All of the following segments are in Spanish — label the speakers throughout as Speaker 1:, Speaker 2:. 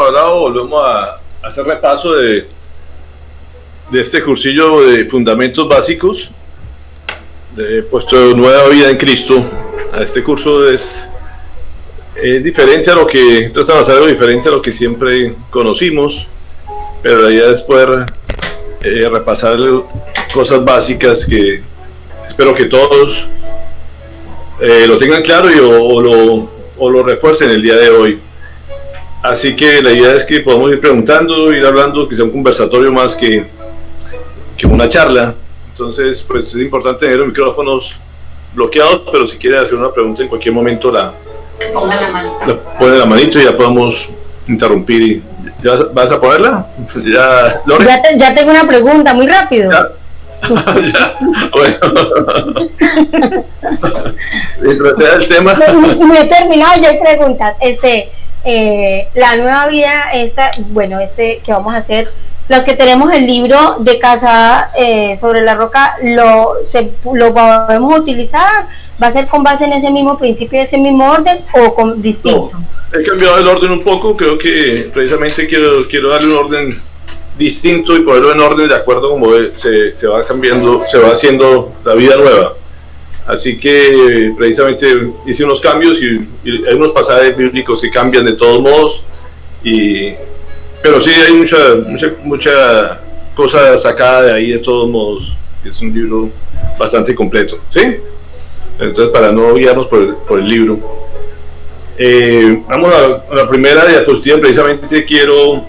Speaker 1: hablado, volvemos a hacer repaso de este cursillo de fundamentos básicos, de puesto Nueva Vida en Cristo. Este curso es diferente a lo que, tratamos de hacer algo diferente a lo que siempre conocimos, pero la idea es poder repasar cosas básicas que espero que todos lo tengan claro o lo refuercen el día de hoy. Así que la idea es que podamos ir preguntando, ir hablando, que sea un conversatorio más que una charla. Entonces, pues es importante tener los micrófonos bloqueados, pero si quieren hacer una pregunta en cualquier momento
Speaker 2: pongan la manito.
Speaker 1: Ponen la manito y ya podemos interrumpir. ¿Ya vas a ponerla? ¿Ya, Lore?
Speaker 3: Ya tengo una pregunta, muy rápido.
Speaker 1: ¿Ya? Ya, bueno. Mientras sea el tema.
Speaker 3: No he terminado, ya hay preguntas. La nueva vida, que vamos a hacer, los que tenemos el libro de Casada sobre la Roca, lo podemos utilizar. ¿Va a ser con base en ese mismo principio, ese mismo orden o distinto?
Speaker 1: No, he cambiado el orden un poco. Creo que precisamente quiero darle un orden distinto y ponerlo en orden de acuerdo como se va cambiando, se va haciendo la vida nueva. Así que precisamente hice unos cambios y hay unos pasajes bíblicos que cambian de todos modos, pero sí hay mucha cosa sacada de ahí de todos modos. Es un libro bastante completo, ¿sí? Entonces, para no guiarnos por el libro, vamos a la primera diapositiva. Precisamente quiero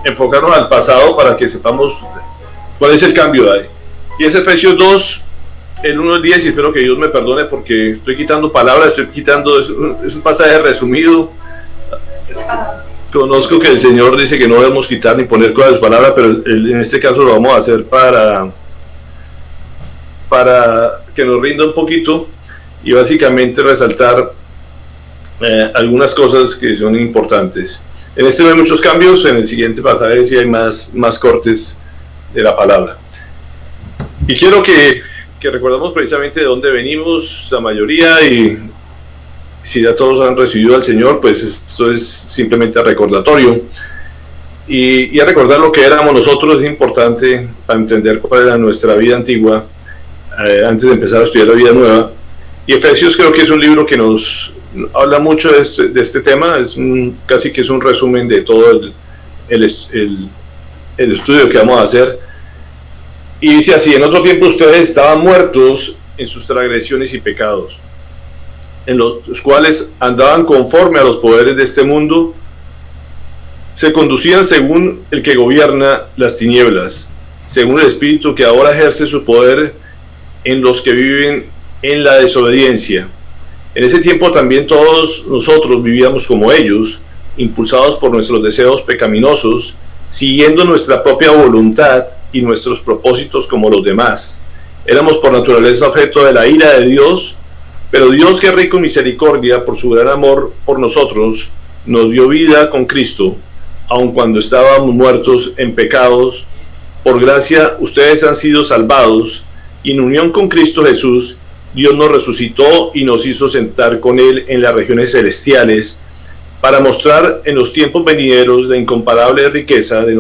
Speaker 1: enfocarnos al pasado para que sepamos cuál es el cambio de ahí. Y es Efesios 2, el 1 al 10, y espero que Dios me perdone porque estoy quitando palabras, es un pasaje resumido. Conozco que el Señor dice que no debemos quitar ni poner cosas de su palabra, pero en este caso lo vamos a hacer para que nos rinda un poquito y básicamente resaltar algunas cosas que son importantes. En este no hay muchos cambios, en el siguiente pasaje sí hay más cortes de la palabra. Y quiero que recordamos precisamente de dónde venimos, la mayoría, y si ya todos han recibido al Señor, pues esto es simplemente recordatorio. Y a recordar lo que éramos nosotros es importante para entender cuál era nuestra vida antigua, antes de empezar a estudiar la vida nueva. Y Efesios creo que es un libro que nos habla mucho de este tema, casi que es un resumen de todo el estudio que vamos a hacer. Y dice así: en otro tiempo ustedes estaban muertos en sus transgresiones y pecados, en los cuales andaban conforme a los poderes de este mundo, se conducían según el que gobierna las tinieblas, según el espíritu que ahora ejerce su poder en los que viven en la desobediencia. En ese tiempo también todos nosotros vivíamos como ellos, impulsados por nuestros deseos pecaminosos, siguiendo nuestra propia voluntad y nuestros propósitos como los demás. Éramos por naturaleza objeto de la ira de Dios, pero Dios, que es rico en misericordia por su gran amor por nosotros, nos dio vida con Cristo, aun cuando estábamos muertos en pecados. Por gracia ustedes han sido salvados, y en unión con Cristo Jesús, Dios nos resucitó y nos hizo sentar con Él en las regiones celestiales, para mostrar en los tiempos venideros la incomparable riqueza de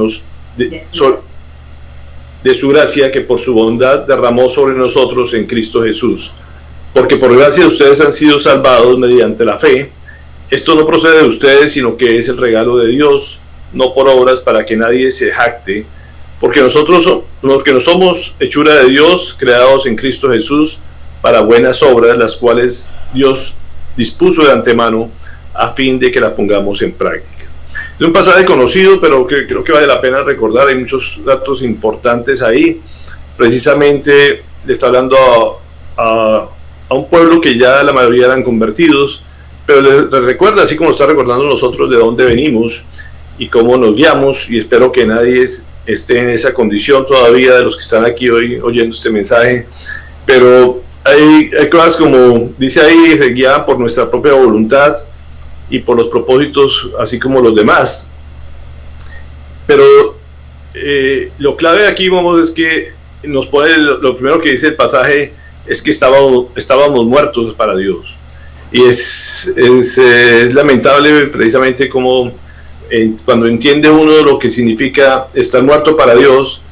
Speaker 1: su gracia que por su bondad derramó sobre nosotros en Cristo Jesús. Porque por gracia ustedes han sido salvados mediante la fe. Esto no procede de ustedes, sino que es el regalo de Dios, no por obras, para que nadie se jacte. Porque nosotros, los que no somos hechura de Dios, creados en Cristo Jesús, para buenas obras, las cuales Dios dispuso de antemano a fin de que las pongamos en práctica. Es un pasaje conocido, pero que creo que vale la pena recordar. Hay muchos datos importantes ahí. Precisamente le está hablando a un pueblo que ya la mayoría eran convertidos, pero les recuerda, así como está recordando nosotros, de dónde venimos y cómo nos guiamos, y espero que nadie esté en esa condición todavía de los que están aquí hoy oyendo este mensaje. Pero hay cosas como dice ahí, se guían por nuestra propia voluntad y por los propósitos, así como los demás. Pero lo clave de aquí, vamos, es que nos pone, lo primero que dice el pasaje es que estábamos muertos para Dios. Y es lamentable precisamente como Cuando entiende uno lo que significa estar muerto para Dios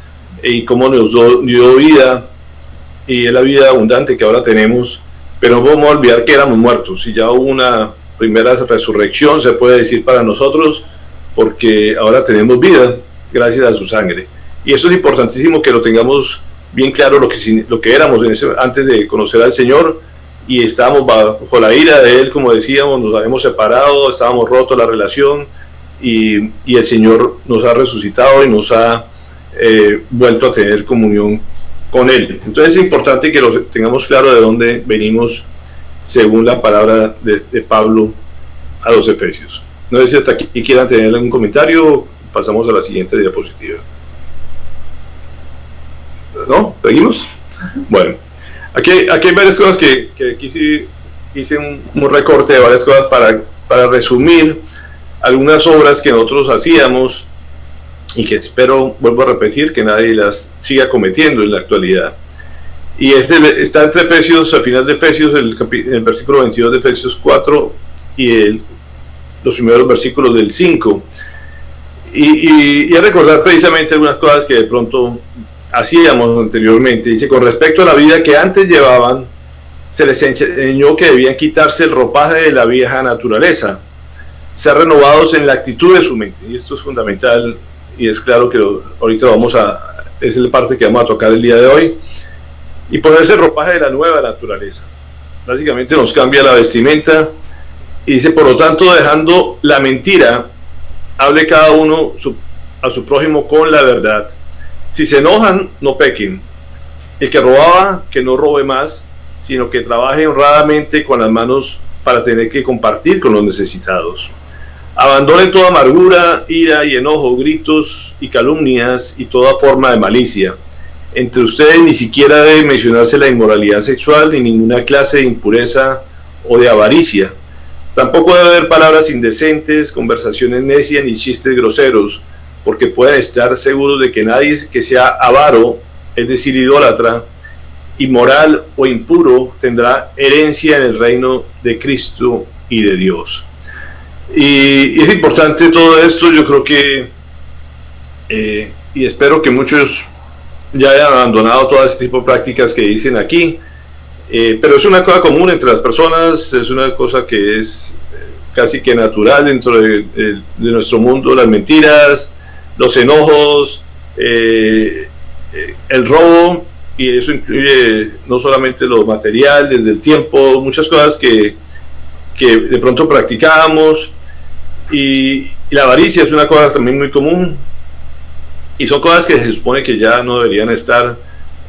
Speaker 1: y cómo nos dio vida, y es la vida abundante que ahora tenemos, pero no podemos olvidar que éramos muertos y ya hubo una primera resurrección, se puede decir, para nosotros, porque ahora tenemos vida gracias a su sangre. Y eso es importantísimo que lo tengamos bien claro, lo que éramos antes de conocer al Señor, y estábamos bajo la ira de Él, como decíamos, nos habíamos separado, estábamos rotos la relación, y el Señor nos ha resucitado y nos ha vuelto a tener comunión con Él. Entonces es importante que lo tengamos claro de dónde venimos según la palabra de Pablo a los Efesios. No sé si hasta aquí quieran tener algún comentario, pasamos a la siguiente diapositiva. ¿No? ¿Seguimos? Bueno, aquí hay varias cosas que aquí sí hice un recorte de varias cosas para resumir algunas obras que nosotros hacíamos y que espero, vuelvo a repetir, que nadie las siga cometiendo en la actualidad. Y está entre Efesios, al final de Efesios, el versículo 22 de Efesios 4 y los primeros versículos del 5. Y a recordar precisamente algunas cosas que de pronto hacíamos anteriormente. Dice: con respecto a la vida que antes llevaban, se les enseñó que debían quitarse el ropaje de la vieja naturaleza, ser renovados en la actitud de su mente. Y esto es fundamental, y es claro que ahorita es la parte que vamos a tocar el día de hoy, y ponerse el ropaje de la nueva naturaleza. Básicamente nos cambia la vestimenta, y dice: por lo tanto, dejando la mentira, hable cada uno a su prójimo con la verdad. Si se enojan, no pequen. El que robaba, que no robe más, sino que trabaje honradamente con las manos para tener que compartir con los necesitados. Abandonen toda amargura, ira y enojo, gritos y calumnias y toda forma de malicia. Entre ustedes ni siquiera debe mencionarse la inmoralidad sexual ni ninguna clase de impureza o de avaricia. Tampoco debe haber palabras indecentes, conversaciones necias ni chistes groseros, porque pueden estar seguros de que nadie que sea avaro, es decir, idólatra, inmoral o impuro, tendrá herencia en el reino de Cristo y de Dios. Y es importante todo esto. Yo creo que y espero que muchos ya hayan abandonado todo este tipo de prácticas que dicen aquí, pero es una cosa común entre las personas, es una cosa que es casi que natural dentro de nuestro mundo: las mentiras, los enojos, el robo, y eso incluye no solamente lo material, desde el tiempo, muchas cosas que de pronto practicábamos, y la avaricia es una cosa también muy común, y son cosas que se supone que ya no deberían estar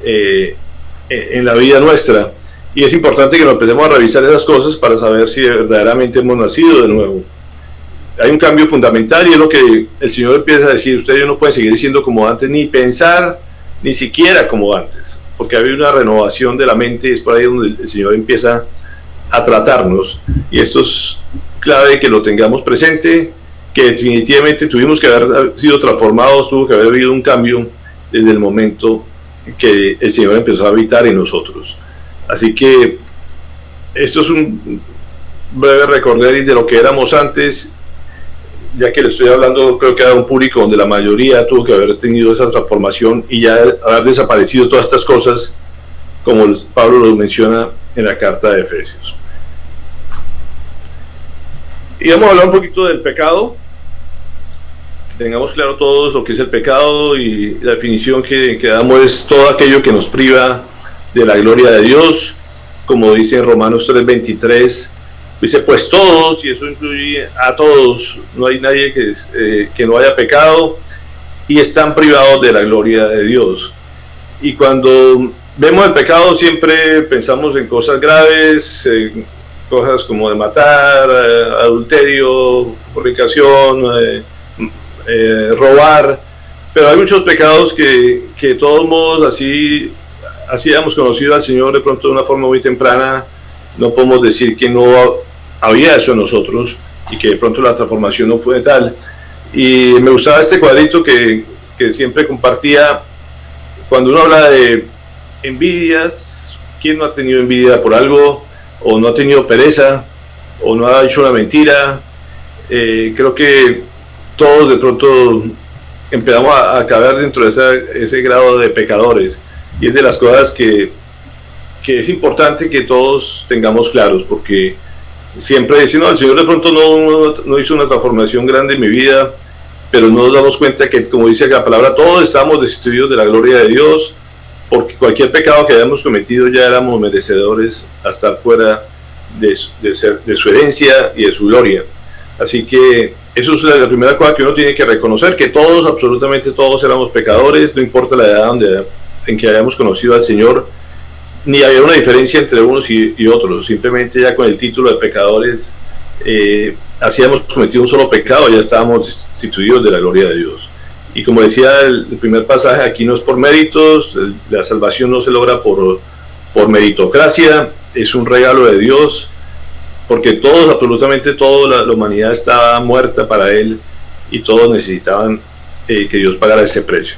Speaker 1: en la vida nuestra, y es importante que nos empecemos a revisar esas cosas para saber si verdaderamente hemos nacido de nuevo. Hay un cambio fundamental, y es lo que el Señor empieza a decir: ustedes no pueden seguir siendo como antes, ni pensar ni siquiera como antes, porque hay una renovación de la mente, y es por ahí donde el Señor empieza a tratarnos, y esto es clave que lo tengamos presente, que definitivamente tuvimos que haber sido transformados, tuvo que haber habido un cambio desde el momento que el Señor empezó a habitar en nosotros. Así que esto es un breve recorderis de lo que éramos antes, ya que le estoy hablando, creo que a un público donde la mayoría tuvo que haber tenido esa transformación y ya haber desaparecido todas estas cosas, como Pablo lo menciona en la carta de Efesios. Y vamos a hablar un poquito del pecado. Tengamos claro todos lo que es el pecado, y la definición que damos es todo aquello que nos priva de la gloria de Dios, como dice en Romanos 3:23. Dice: pues todos, y eso incluye a todos, no hay nadie que no haya pecado y están privados de la gloria de Dios. Y cuando vemos el pecado siempre pensamos en cosas graves, cosas como de matar, adulterio, fornicación, robar, pero hay muchos pecados que de todos modos, así hemos conocido al Señor de pronto de una forma muy temprana, no podemos decir que no había eso en nosotros y que de pronto la transformación no fue tal. Y me gustaba este cuadrito que siempre compartía cuando uno habla de envidias. ¿Quién no ha tenido envidia por algo, o no ha tenido pereza, o no ha hecho una mentira? Creo que todos de pronto empezamos a caer dentro de ese grado de pecadores, y es de las cosas que es importante que todos tengamos claros, porque siempre dicen, no, el Señor de pronto no hizo una transformación grande en mi vida, pero no nos damos cuenta que, como dice la palabra, todos estamos destituidos de la gloria de Dios, porque cualquier pecado que hayamos cometido ya éramos merecedores a estar fuera de su herencia y de su gloria. Así que eso es la primera cosa que uno tiene que reconocer, que todos, absolutamente todos éramos pecadores, no importa la edad en que hayamos conocido al Señor, ni había una diferencia entre unos y otros, simplemente ya con el título de pecadores, así hemos cometido un solo pecado, ya estábamos destituidos de la gloria de Dios. Y como decía el primer pasaje, aquí no es por méritos, la salvación no se logra por meritocracia, es un regalo de Dios, porque todos, absolutamente toda la humanidad estaba muerta para Él, y todos necesitaban que Dios pagara ese precio.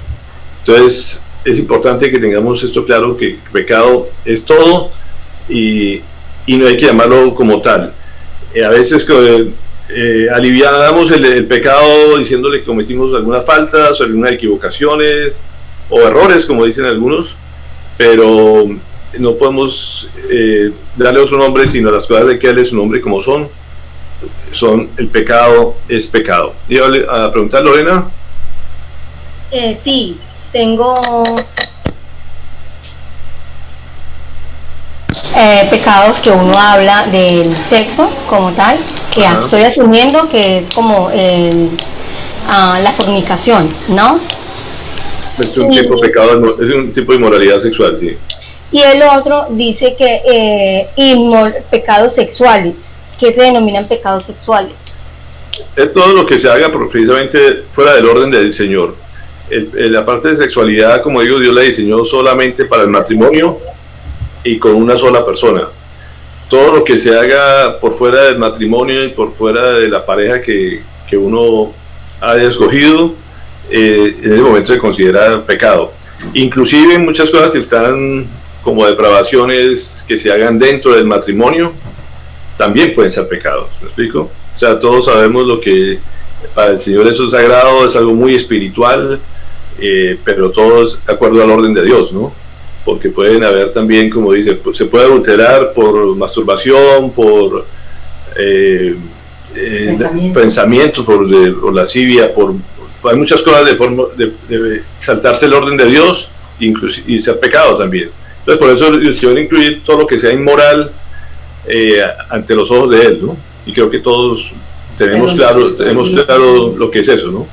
Speaker 1: Entonces es importante que tengamos esto claro, que el pecado es todo, y no hay que llamarlo como tal. A veces aliviamos el pecado diciéndole que cometimos algunas faltas, algunas equivocaciones o errores, como dicen algunos, pero no podemos darle otro nombre sino a las cosas de que darle su nombre como son. El pecado es pecado. ¿Iba a preguntar, Lorena?
Speaker 3: Sí, tengo pecados que uno habla del sexo como tal, que estoy asumiendo que es como la fornicación, ¿no?
Speaker 1: Es un tipo de pecado, es un tipo de inmoralidad sexual, sí.
Speaker 3: Y el otro dice que pecados sexuales. ¿Qué se denominan pecados sexuales?
Speaker 1: Es todo lo que se haga precisamente fuera del orden del Señor. La parte de sexualidad, como digo, Dios la diseñó solamente para el matrimonio y con una sola persona. Todo lo que se haga por fuera del matrimonio y por fuera de la pareja que uno haya escogido, en el momento se considera pecado. Inclusive muchas cosas que están como depravaciones que se hagan dentro del matrimonio también pueden ser pecados. ¿Me explico? O sea, todos sabemos lo que para el Señor eso es sagrado, es algo muy espiritual, pero todo es de acuerdo al orden de Dios, ¿no? Porque pueden haber también, como dice, pues, se puede adulterar por masturbación, por pensamientos, por lascivia, hay muchas cosas de saltarse el orden de Dios y ser pecado también. Entonces, por eso el Señor incluye todo lo que sea inmoral ante los ojos de Él, ¿no? Y creo que todos tenemos claro lo que es eso, ¿no?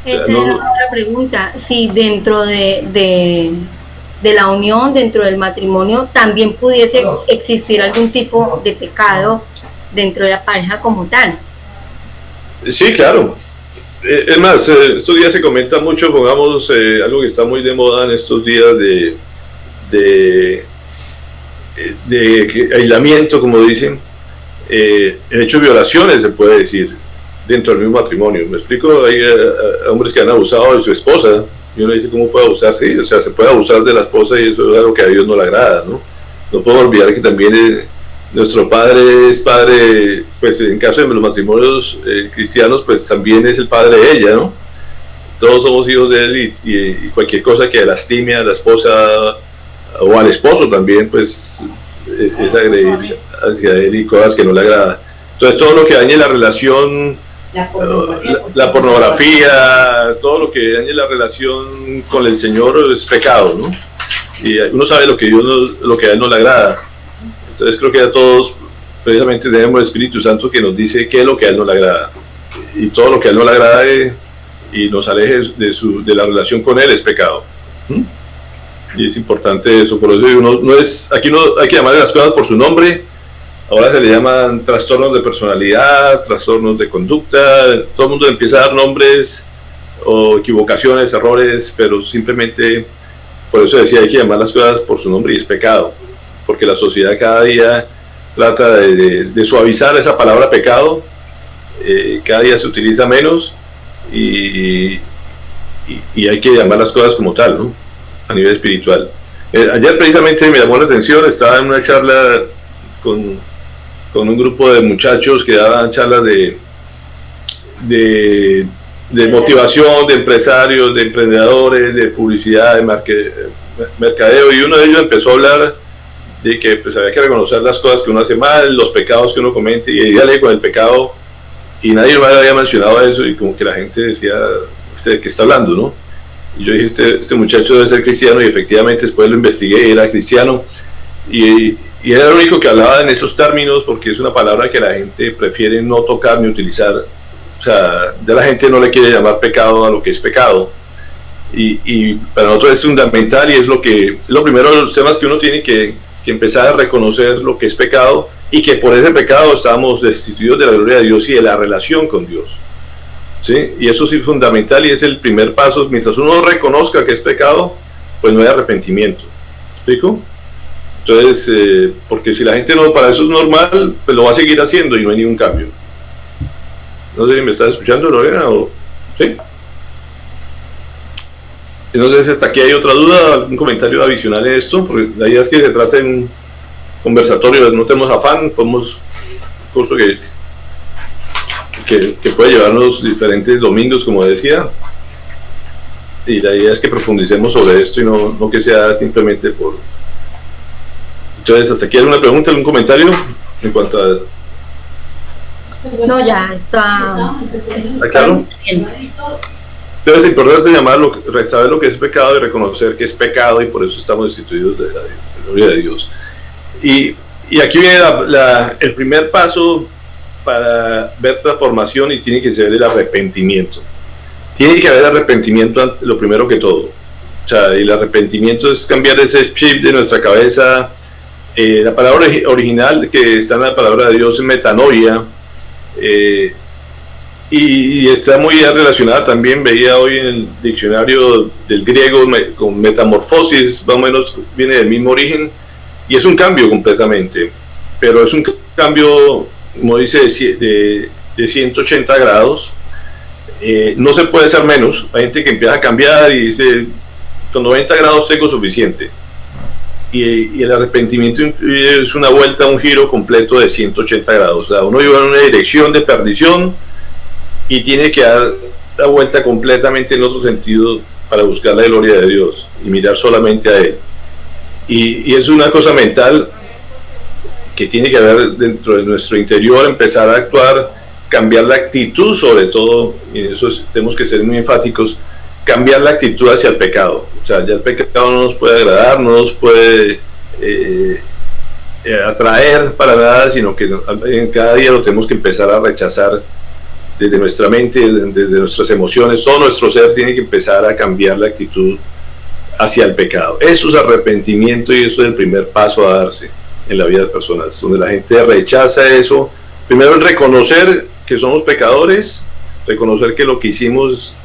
Speaker 3: Esta es otra pregunta. Si dentro de la unión, dentro del matrimonio, también pudiese existir algún tipo de pecado dentro de la pareja como tal.
Speaker 1: Sí, claro. Es más, estos días se comenta mucho, pongamos algo que está muy de moda en estos días de aislamiento, como dicen, el hecho de violaciones, se puede decir, dentro del mismo matrimonio. ¿Me explico? Hay hombres que han abusado de su esposa, y uno dice, ¿cómo puede abusar? Sí, o sea, se puede abusar de la esposa, y eso es algo que a Dios no le agrada, ¿no? No puedo olvidar que también nuestro padre es padre, pues en caso de los matrimonios cristianos, pues también es el padre de ella, ¿no? Todos somos hijos de él, y cualquier cosa que lastime a la esposa o al esposo también, pues es agredir hacia él y cosas que no le agrada. Entonces todo lo que dañe la relación, la pornografía, todo lo que dañe la relación con el Señor es pecado, ¿no? Y uno sabe lo que a Él no le agrada. Entonces creo que a todos precisamente tenemos el Espíritu Santo que nos dice qué es lo que a Él no le agrada, y todo lo que a Él no le agrada y nos aleje de la relación con Él es pecado. Y es importante eso. Por eso aquí no hay que llamarle las cosas por su nombre. Ahora se le llaman trastornos de personalidad, trastornos de conducta, todo el mundo empieza a dar nombres o equivocaciones, errores, pero simplemente, por eso decía, hay que llamar las cosas por su nombre, y es pecado, porque la sociedad cada día trata de suavizar esa palabra pecado, cada día se utiliza menos, y hay que llamar las cosas como tal, ¿no? A nivel espiritual. Ayer precisamente me llamó la atención, estaba en una charla con un grupo de muchachos que daban charlas de de motivación, de empresarios, de emprendedores, de publicidad, de mercadeo, y uno de ellos empezó a hablar de que pues había que reconocer las cosas que uno hace mal, los pecados que uno comete, y dale con el pecado, y nadie más había mencionado eso, y como que la gente decía, ¿de qué está hablando, no? Y yo dije, este muchacho debe ser cristiano, y efectivamente después lo investigué y era cristiano, y era el único que hablaba en esos términos, porque es una palabra que la gente prefiere no tocar ni utilizar. O sea, ya la gente no le quiere llamar pecado a lo que es pecado, y para nosotros es fundamental, y es lo primero de los temas que uno tiene que empezar a reconocer lo que es pecado, y que por ese pecado estamos destituidos de la gloria de Dios y de la relación con Dios, ¿sí? Y eso sí es fundamental, y es el primer paso. Mientras uno reconozca que es pecado, pues no hay arrepentimiento. ¿Me explico? Entonces, porque si la gente no, para eso es normal, pues lo va a seguir haciendo y no hay ningún cambio. No sé si me estás escuchando, Lorena, o sí. Entonces, hasta aquí hay otra duda, algún comentario adicional en esto, porque la idea es que se trate en un conversatorio, no tenemos afán, podemos curso que puede llevarnos diferentes domingos, como decía, y la idea es que profundicemos sobre esto y no que sea simplemente por... Entonces, hasta aquí alguna pregunta, algún comentario en cuanto a...
Speaker 3: No, ya está.
Speaker 1: ¿Está claro? Entonces es importante saber lo que es pecado y reconocer que es pecado, y por eso estamos destituidos de la gloria de Dios. Y aquí viene el primer paso para ver transformación, y tiene que ser el arrepentimiento. Tiene que haber arrepentimiento, lo primero que todo. O sea, el arrepentimiento es cambiar ese chip de nuestra cabeza. La palabra original que está en la palabra de Dios es metanoia, y está muy relacionada también, veía hoy en el diccionario del griego, con metamorfosis, más o menos viene del mismo origen, y es un cambio completamente, pero es un cambio, como dice, de 180 grados. No se puede hacer menos. Hay gente que empieza a cambiar y dice, con 90 grados tengo suficiente. Y el arrepentimiento es una vuelta, un giro completo de 180 grados. O sea, uno iba en una dirección de perdición y tiene que dar la vuelta completamente en otro sentido para buscar la gloria de Dios y mirar solamente a Él. Y es una cosa mental que tiene que haber dentro de nuestro interior, empezar a actuar, cambiar la actitud sobre todo, y eso tenemos que ser muy enfáticos, cambiar la actitud hacia el pecado. O sea, ya el pecado no nos puede agradar, no nos puede atraer para nada, sino que en cada día lo tenemos que empezar a rechazar desde nuestra mente, desde nuestras emociones. Todo nuestro ser tiene que empezar a cambiar la actitud hacia el pecado. Eso es arrepentimiento, y eso es el primer paso a darse en la vida de personas, donde la gente rechaza eso. Primero, el reconocer que somos pecadores, reconocer que lo que hicimos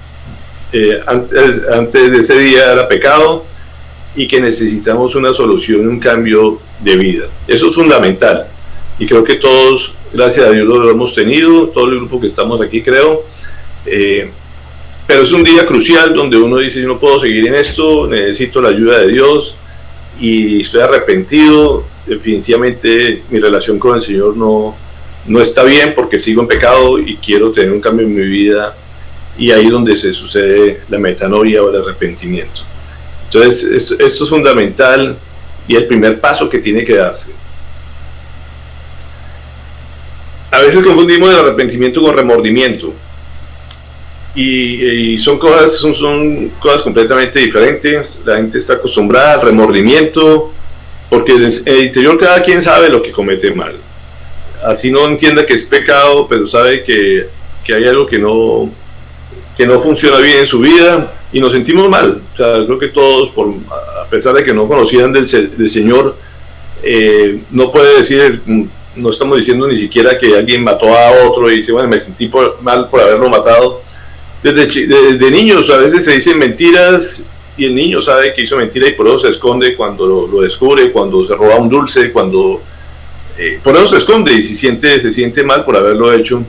Speaker 1: antes de ese día era pecado, y que necesitamos una solución, un cambio de vida. Eso es fundamental, y creo que todos, gracias a Dios, lo hemos tenido, todo el grupo que estamos aquí, creo. Pero es un día crucial donde uno dice, yo no puedo seguir en esto, necesito la ayuda de Dios, y estoy arrepentido. Definitivamente mi relación con el Señor no está bien, porque sigo en pecado y quiero tener un cambio en mi vida, y ahí es donde se sucede la metanoia o el arrepentimiento. Entonces esto es fundamental, y el primer paso que tiene que darse. A veces confundimos el arrepentimiento con remordimiento, y son cosas completamente diferentes. La gente está acostumbrada al remordimiento porque en el interior cada quien sabe lo que comete mal, así no entienda que es pecado, pero sabe que hay algo que no funciona bien en su vida, y nos sentimos mal. O sea, creo que todos, a pesar de que no conocían del Señor, no puede decir, no estamos diciendo ni siquiera que alguien mató a otro y dice, bueno, me sentí mal por haberlo matado. Desde niños a veces se dicen mentiras, y el niño sabe que hizo mentira, y por eso se esconde cuando lo descubre, cuando se roba un dulce, por eso se esconde y se siente mal por haberlo hecho.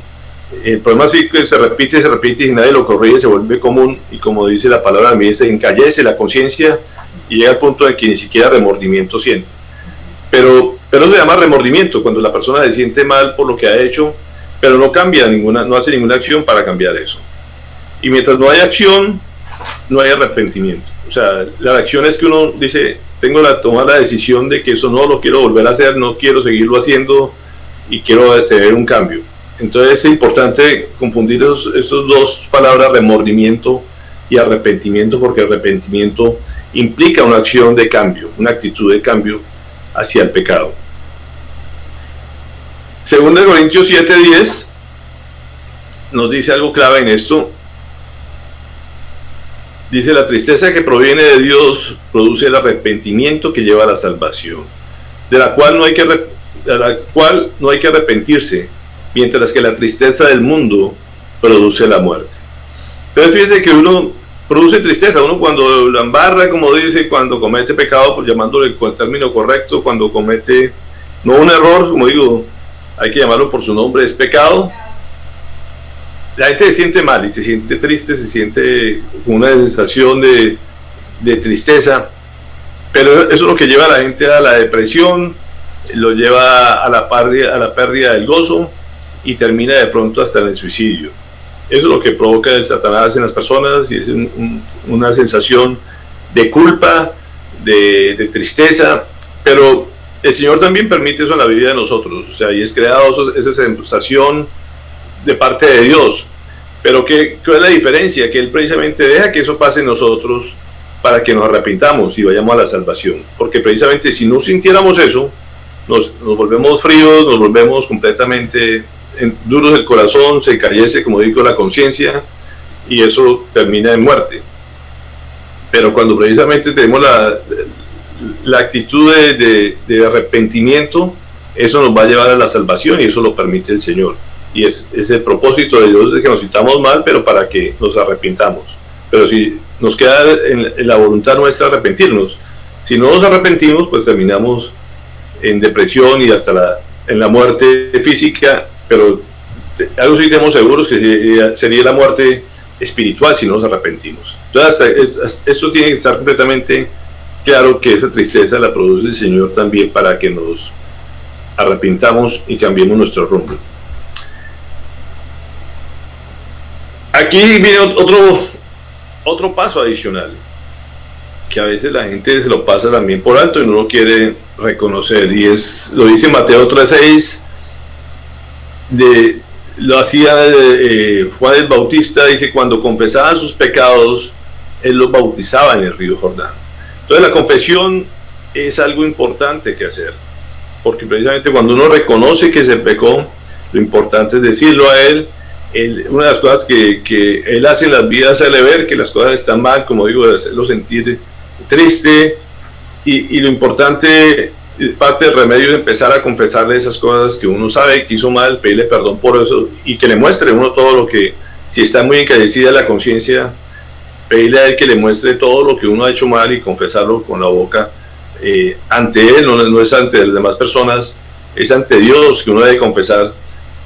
Speaker 1: El problema es que se repite y nadie lo corrige, se vuelve común, y como dice la palabra, a mí se encallece la conciencia y llega al punto de que ni siquiera remordimiento siente. Pero eso se llama remordimiento, cuando la persona se siente mal por lo que ha hecho, pero no cambia ninguna, no hace ninguna acción para cambiar eso. Y mientras no hay acción, no hay arrepentimiento. O sea, la acción es que uno dice, tengo la tomar la decisión de que eso no lo quiero volver a hacer, no quiero seguirlo haciendo y quiero tener un cambio. Entonces es importante confundir esos dos palabras, remordimiento y arrepentimiento, porque arrepentimiento implica una acción de cambio, una actitud de cambio hacia el pecado. Según Corintios 7:10 nos dice algo clave en esto. Dice, la tristeza que proviene de Dios produce el arrepentimiento que lleva a la salvación, de la cual no hay que arrepentirse, mientras que la tristeza del mundo produce la muerte. Entonces fíjese que uno produce tristeza, uno cuando la embarra, como dice, cuando comete pecado, pues llamándole con el término correcto, cuando comete, no un error, como digo, hay que llamarlo por su nombre, es pecado. La gente se siente mal y se siente triste, se siente con una sensación de tristeza, pero eso es lo que lleva a la gente a la depresión, lo lleva a la pérdida del gozo y termina de pronto hasta en el suicidio. Eso es lo que provoca el Satanás en las personas, y es una sensación de culpa, de tristeza, pero el Señor también permite eso en la vida de nosotros, o sea, y es creado esa sensación de parte de Dios. Pero ¿qué es la diferencia? Que Él precisamente deja que eso pase en nosotros para que nos arrepintamos y vayamos a la salvación. Porque precisamente si no sintiéramos eso, nos volvemos fríos, nos volvemos completamente duros del corazón, se encallece, como digo, la conciencia, y eso termina en muerte. Pero cuando precisamente tenemos la actitud de arrepentimiento, eso nos va a llevar a la salvación, y eso lo permite el Señor. Y es el propósito de Dios, de que nos sintamos mal, pero para que nos arrepintamos. Pero si nos queda en la voluntad nuestra arrepentirnos, si no nos arrepentimos, pues terminamos en depresión y hasta en la muerte física, pero algo sí tenemos seguros, que sería la muerte espiritual si no nos arrepentimos. Entonces esto tiene que estar completamente claro, que esa tristeza la produce el Señor también para que nos arrepintamos y cambiemos nuestro rumbo. Aquí viene otro paso adicional, que a veces la gente se lo pasa también por alto y no lo quiere reconocer, y lo dice Mateo 3:6, lo hacía Juan el Bautista, dice, cuando confesaban sus pecados, él los bautizaba en el río Jordán. Entonces la confesión es algo importante que hacer, porque precisamente cuando uno reconoce que se pecó, lo importante es decirlo a él. Una de las cosas que él hace en las vidas es hacerle ver que las cosas están mal, como digo, de hacerlo sentir triste, y lo importante, parte del remedio, es empezar a confesarle esas cosas que uno sabe que hizo mal, pedirle perdón por eso, y que le muestre uno todo lo que, si está muy encallecida la conciencia, pedirle a él que le muestre todo lo que uno ha hecho mal y confesarlo con la boca ante él, no es ante las demás personas, es ante Dios que uno debe confesar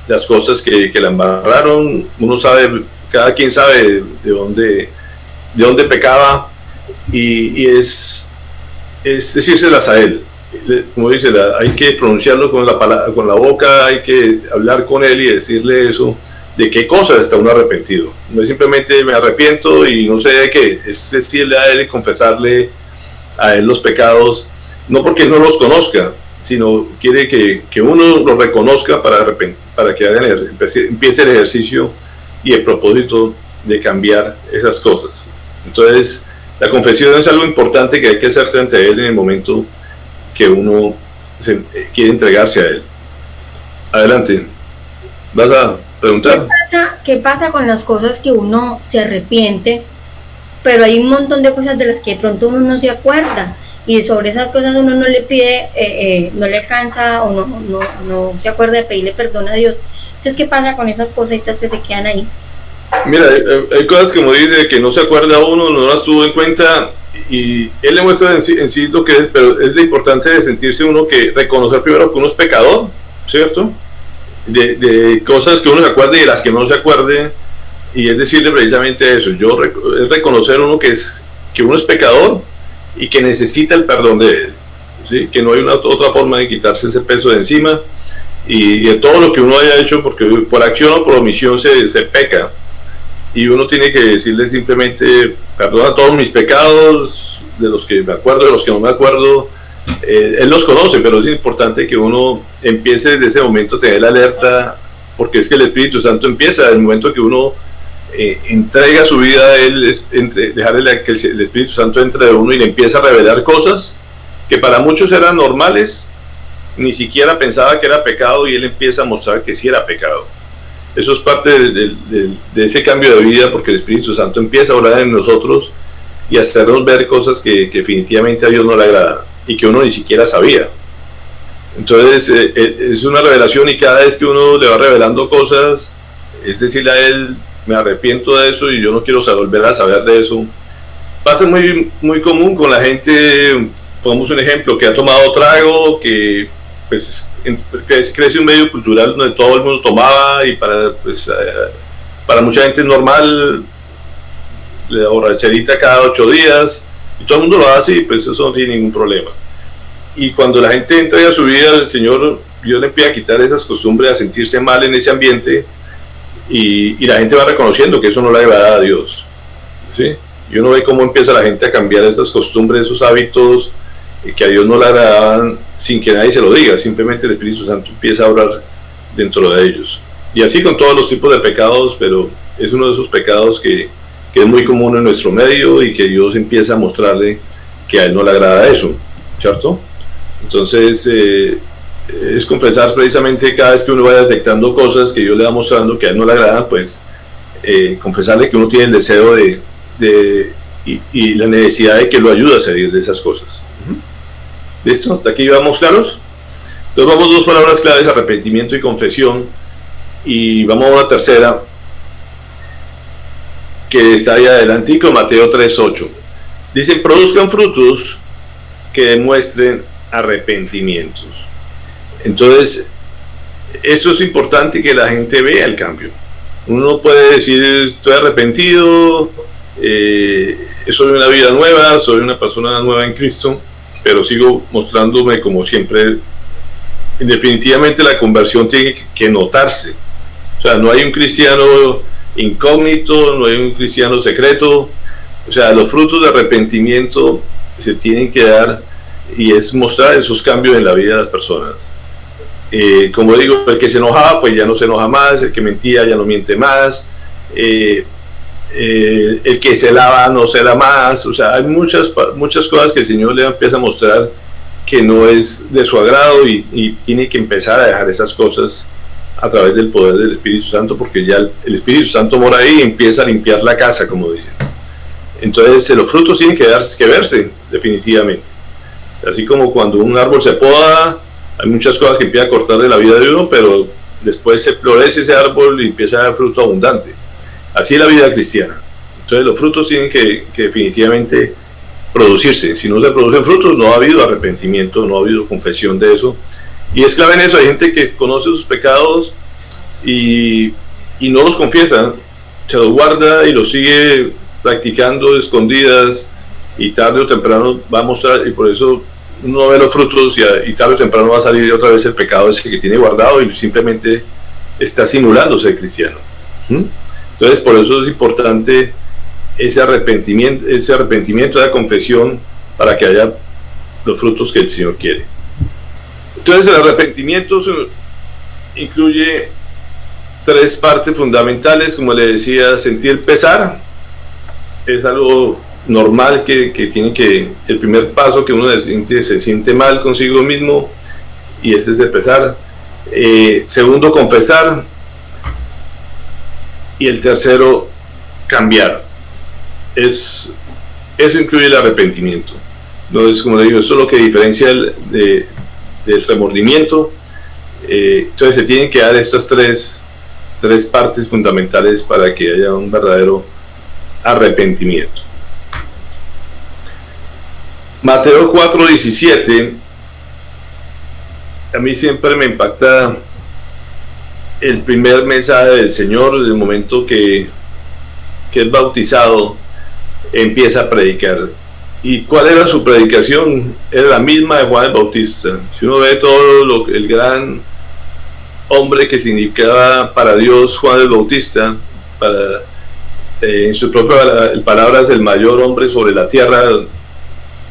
Speaker 1: las cosas que la embarraron. Uno sabe, cada quien sabe de dónde pecaba, y es decírselas a él. Como dice, hay que pronunciarlo con la boca, hay que hablar con él y decirle eso, de qué cosas está uno arrepentido. No es simplemente me arrepiento y no sé de qué, es decirle a él y confesarle a él los pecados, no porque él no los conozca, sino quiere que uno los reconozca para que empiece el ejercicio y el propósito de cambiar esas cosas. Entonces, la confesión es algo importante que hay que hacerse ante él en el momento que uno quiere entregarse a él. Adelante. ¿Vas a preguntar?
Speaker 3: ¿Qué pasa con las cosas que uno se arrepiente, pero hay un montón de cosas de las que de pronto uno no se acuerda? Y sobre esas cosas uno no le pide, no le alcanza, o no se acuerda de pedirle perdón a Dios. Entonces, ¿qué pasa con esas cositas que se quedan ahí?
Speaker 1: Mira, hay cosas, como dice, que no se acuerda uno, no las tuvo en cuenta, y él le muestra en sí lo que es, pero es lo importante de sentirse uno, que reconocer primero que uno es pecador, ¿cierto? De cosas que uno se acuerde y de las que no se acuerde, y es decirle precisamente eso, es reconocer uno que uno es pecador y que necesita el perdón de él, ¿sí? Que no hay otra forma de quitarse ese peso de encima, y de todo lo que uno haya hecho, porque por acción o por omisión se peca, y uno tiene que decirle simplemente: perdona todos mis pecados, de los que me acuerdo, de los que no me acuerdo. Él los conoce, pero es importante que uno empiece desde ese momento a tener la alerta, porque es que el Espíritu Santo empieza el momento que uno entrega su vida a Él, es dejarle que el Espíritu Santo entre de uno y le empieza a revelar cosas que para muchos eran normales, ni siquiera pensaba que era pecado, y Él empieza a mostrar que sí era pecado. Eso es parte de ese cambio de vida, porque el Espíritu Santo empieza a orar en nosotros y a hacernos ver cosas que definitivamente a Dios no le agrada y que uno ni siquiera sabía. Entonces es una revelación, y cada vez que uno le va revelando cosas, es decirle a Él: me arrepiento de eso y yo no quiero volver a saber de eso. Pasa muy, muy común con la gente. Pongamos un ejemplo: que ha tomado trago, que pues crece un medio cultural donde todo el mundo tomaba, y para mucha gente es normal la borracherita cada 8 días, y todo el mundo lo hace, y pues eso no tiene ningún problema. Y cuando la gente entrega su vida al Señor, Dios le empieza a quitar esas costumbres, a sentirse mal en ese ambiente, y la gente va reconociendo que eso no le agrada a Dios, ¿sí? Y uno ve cómo empieza la gente a cambiar esas costumbres, esos hábitos que a Dios no le agradaban, sin que nadie se lo diga. Simplemente el Espíritu Santo empieza a obrar dentro de ellos. Y así con todos los tipos de pecados, pero es uno de esos pecados que es muy común en nuestro medio, y que Dios empieza a mostrarle que a Él no le agrada eso, ¿cierto? Entonces es confesar precisamente cada vez que uno vaya detectando cosas que Dios le va mostrando que a Él no le agradan, pues confesarle que uno tiene el deseo y la necesidad de que lo ayude a salir de esas cosas. ¿Listo? ¿Hasta aquí vamos claros? Entonces vamos 2 palabras claves: arrepentimiento y confesión, y vamos a una tercera que está ahí adelante con Mateo 3:8. Dice: produzcan frutos que demuestren arrepentimientos. Entonces eso es importante, que la gente vea el cambio. Uno puede decir: estoy arrepentido, soy una vida nueva, soy una persona nueva en Cristo, pero sigo mostrándome como siempre. Definitivamente la conversión tiene que notarse. O sea, no hay un cristiano incógnito, no hay un cristiano secreto. O sea, los frutos de arrepentimiento se tienen que dar, y es mostrar esos cambios en la vida de las personas. Como digo, el que se enojaba, pues ya no se enoja más; el que mentía, ya no miente más; el que celaba, no cela más. O sea, hay muchas cosas que el Señor le empieza a mostrar que no es de su agrado, y tiene que empezar a dejar esas cosas a través del poder del Espíritu Santo, porque ya el Espíritu Santo mora ahí y empieza a limpiar la casa, como dicen. Entonces los frutos tienen que verse definitivamente. Así como cuando un árbol se poda, hay muchas cosas que empiezan a cortar de la vida de uno, pero después se florece ese árbol y empieza a dar fruto abundante. Así es la vida cristiana. Entonces los frutos tienen que definitivamente producirse. Si no se producen frutos, no ha habido arrepentimiento, no ha habido confesión de eso. Y es clave en eso. Hay gente que conoce sus pecados y no los confiesa, se los guarda y los sigue practicando escondidas, y tarde o temprano va a mostrar, y por eso uno ve los frutos, y tarde o temprano va a salir otra vez el pecado ese que tiene guardado, y simplemente está simulando ser cristiano. Entonces por eso es importante ese arrepentimiento, esa confesión, para que haya los frutos que el Señor quiere. Entonces el arrepentimiento incluye 3 partes fundamentales. Como le decía, sentir pesar es algo normal que tiene que, el primer paso que uno se siente mal consigo mismo, y ese es el pesar. Segundo, confesar, y el tercero, cambiar. Eso incluye el arrepentimiento. No es, como le digo, eso es lo que diferencia del remordimiento. Entonces se tienen que dar estas tres partes fundamentales para que haya un verdadero arrepentimiento. Mateo 4:17, a mí siempre me impacta el primer mensaje del Señor. El momento que es bautizado, empieza a predicar. ¿Y cuál era su predicación? Era la misma de Juan el Bautista. Si uno ve todo el gran hombre que significaba para Dios Juan el Bautista, en sus propias palabras, el mayor hombre sobre la tierra,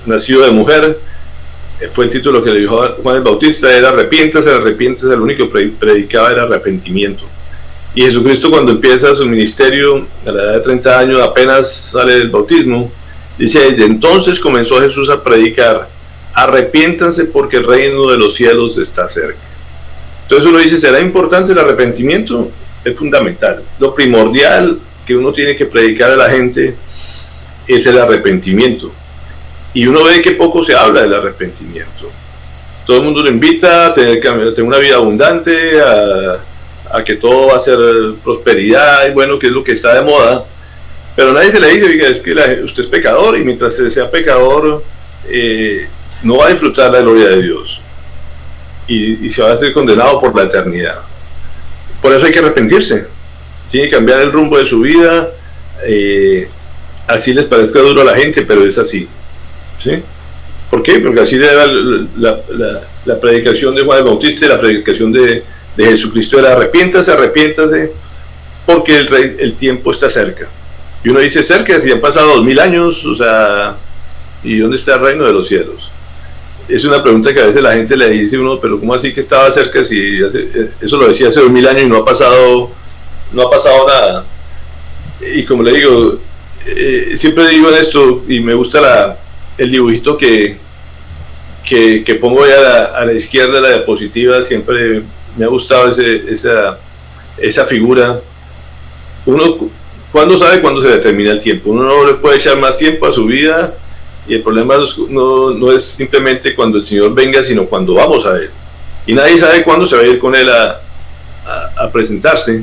Speaker 1: nacido de mujer, fue el título que le dijo a Juan el Bautista, era arrepiéntase, arrepiéntase, lo único que predicaba era arrepentimiento. Y Jesucristo, cuando empieza su ministerio a la edad de 30 años, apenas sale del bautismo, dice, desde entonces comenzó Jesús a predicar, arrepiéntanse porque el reino de los cielos está cerca. Entonces uno dice, ¿será importante el arrepentimiento? Es fundamental. Lo primordial que uno tiene que predicar a la gente es el arrepentimiento. Y uno ve que poco se habla del arrepentimiento. Todo el mundo lo invita a tener una vida abundante, a que todo va a ser prosperidad, y bueno, que es lo que está de moda. Pero nadie se le dice, oiga, es que usted es pecador, y mientras sea pecador, no va a disfrutar la gloria de Dios. Y se va a ser condenado por la eternidad. Por eso hay que arrepentirse. Tiene que cambiar el rumbo de su vida. Así les parezca duro a la gente, pero es así. ¿Sí? ¿Por qué? Porque así era la predicación de Juan el Bautista y la predicación de Jesucristo era arrepiéntase, arrepiéntase, porque el tiempo está cerca. Y uno dice cerca, si han pasado 2000 años, o sea, ¿y dónde está el reino de los cielos? Es una pregunta que a veces la gente le dice a uno, pero ¿cómo así que estaba cerca si eso lo decía hace 2000 años y no ha pasado nada? Y como le digo, siempre digo esto, y me gusta el dibujito que pongo ahí a la izquierda, la diapositiva, siempre me ha gustado esa figura. Uno, ¿cuándo sabe cuándo se determina el tiempo? Uno no le puede echar más tiempo a su vida, y el problema no es simplemente cuando el Señor venga, sino cuando vamos a Él. Y nadie sabe cuándo se va a ir con Él a presentarse,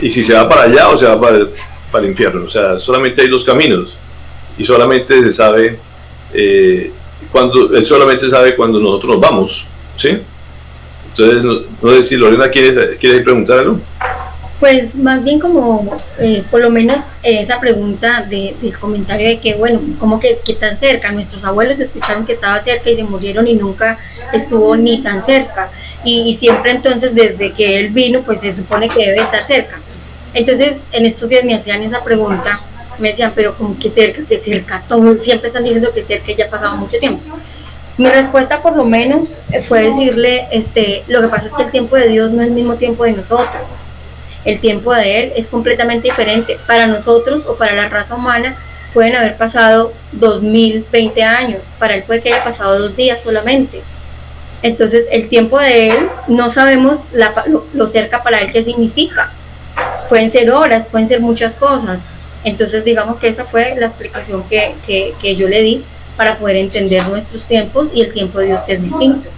Speaker 1: y si se va para allá o se va para el infierno. O sea, solamente hay dos caminos, y solamente se sabe Él solamente sabe cuando nosotros nos vamos, ¿sí? Entonces, no sé si Lorena quiere preguntar algo.
Speaker 3: Pues más bien como, por lo menos esa pregunta del comentario de que, bueno, como que tan cerca, nuestros abuelos escucharon que estaba cerca y se murieron y nunca estuvo ni tan cerca, y siempre entonces desde que él vino, pues se supone que debe estar cerca. Entonces en estos días me hacían esa pregunta, me decían, pero como que cerca, todos siempre están diciendo que cerca y ya ha pasado mucho tiempo. Mi respuesta por lo menos fue decirle, lo que pasa es que el tiempo de Dios no es el mismo tiempo de nosotros. El tiempo de Él es completamente diferente. Para nosotros o para la raza humana pueden haber pasado 2020 años, para Él puede que haya pasado 2 días solamente. Entonces el tiempo de Él no sabemos lo cerca para Él qué significa. Pueden ser horas, pueden ser muchas cosas. Entonces digamos que esa fue la explicación que yo le di para poder entender nuestros tiempos y el tiempo de Dios, que es distinto.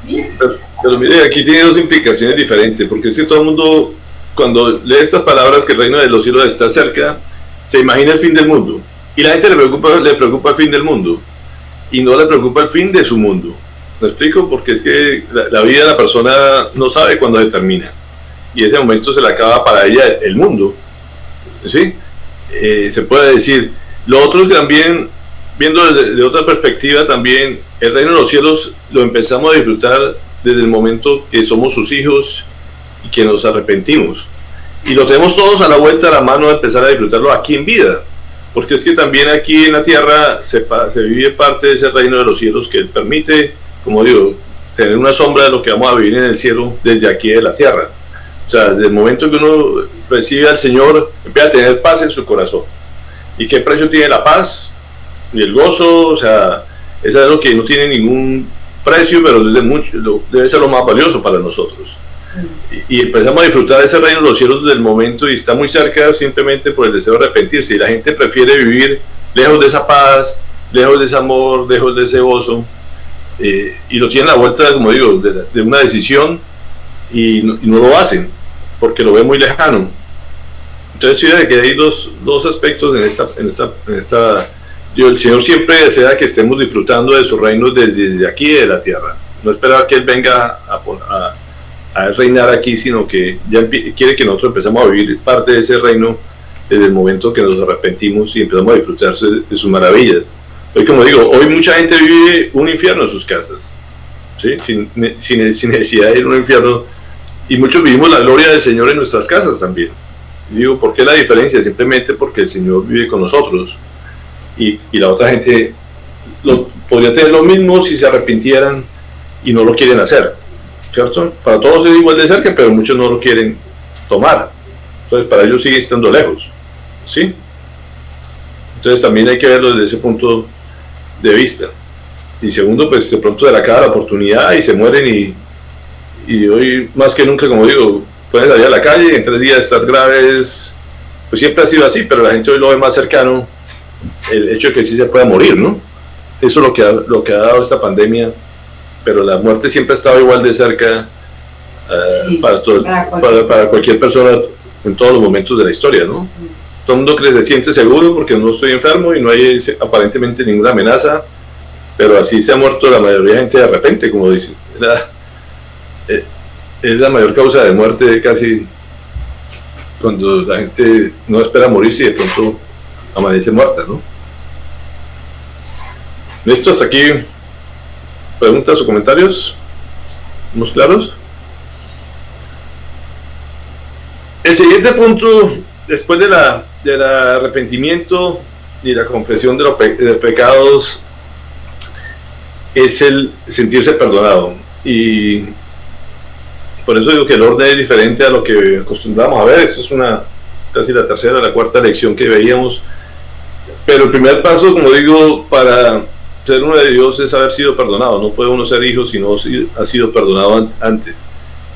Speaker 1: Pero mire, aquí tiene dos implicaciones diferentes, porque es que todo el mundo, cuando lee estas palabras que el reino de los cielos está cerca, se imagina el fin del mundo, y la gente le preocupa el fin del mundo, y no le preocupa el fin de su mundo. ¿Me explico? Porque es que la vida de la persona no sabe cuándo se termina, y ese momento se le acaba para ella el mundo, ¿sí? Se puede decir. Lo otro es que también, viendo de otra perspectiva, también el reino de los cielos lo empezamos a disfrutar desde el momento que somos sus hijos y que nos arrepentimos, y lo tenemos todos a la vuelta de la mano de empezar a disfrutarlo aquí en vida, porque es que también aquí en la tierra se vive parte de ese reino de los cielos que permite, como digo, tener una sombra de lo que vamos a vivir en el cielo desde aquí de la tierra. O sea, desde el momento que uno recibe al Señor, empieza a tener paz en su corazón. ¿Y qué precio tiene la paz y el gozo? O sea, es algo que no tiene ningún precio, pero debe ser lo más valioso para nosotros. Y empezamos a disfrutar de ese reino de los cielos desde el momento, y está muy cerca simplemente por el deseo de arrepentirse, y la gente prefiere vivir lejos de esa paz, lejos de ese amor, lejos de ese gozo, y lo tienen a la vuelta, como digo, de una decisión, y no lo hacen porque lo ven muy lejano. Entonces fíjate que hay dos aspectos en esta el Señor siempre desea que estemos disfrutando de su reino desde aquí de la tierra, no esperar que Él venga a reinar aquí, sino que ya quiere que nosotros empezamos a vivir parte de ese reino desde el momento que nos arrepentimos y empezamos a disfrutarse de sus maravillas. Hoy, como digo, hoy mucha gente vive un infierno en sus casas, ¿sí? sin necesidad de ir a un infierno, Y muchos vivimos la gloria del Señor en nuestras casas también. Y digo, ¿por qué la diferencia? Simplemente porque el Señor vive con nosotros. Y la otra gente podría tener lo mismo si se arrepintieran y no lo quieren hacer, ¿cierto? Para todos es igual de cerca, pero muchos no lo quieren tomar. Entonces para ellos sigue estando lejos, ¿sí? Entonces también hay que verlo desde ese punto de vista. Y segundo, pues de pronto se le acaba la oportunidad y se mueren y hoy más que nunca, como digo, pueden salir a la calle y en 3 días estar graves. Pues siempre ha sido así, pero la gente hoy lo ve más cercano el hecho de que sí se pueda morir, ¿no? Eso es lo que ha dado esta pandemia, pero la muerte siempre ha estado igual de cerca
Speaker 2: Sí,
Speaker 1: para cualquier persona en todos los momentos de la historia, ¿no? Todo el mundo se siente seguro porque no estoy enfermo y no hay aparentemente ninguna amenaza, pero así se ha muerto la mayoría de gente de repente, como dicen. Es la mayor causa de muerte casi cuando la gente no espera morirse y de pronto amanece muerta, ¿no? ¿Listo? Hasta aquí. ¿Preguntas o comentarios? ¿Estamos claros? El siguiente punto, después del arrepentimiento y la confesión de los pecados, es el sentirse perdonado. Y por eso digo que el orden es diferente a lo que acostumbramos a ver. Esto es casi la tercera, la cuarta lección que veíamos. Pero el primer paso, como digo, para ser uno de Dios es haber sido perdonado. No puede uno ser hijo si no ha sido perdonado antes.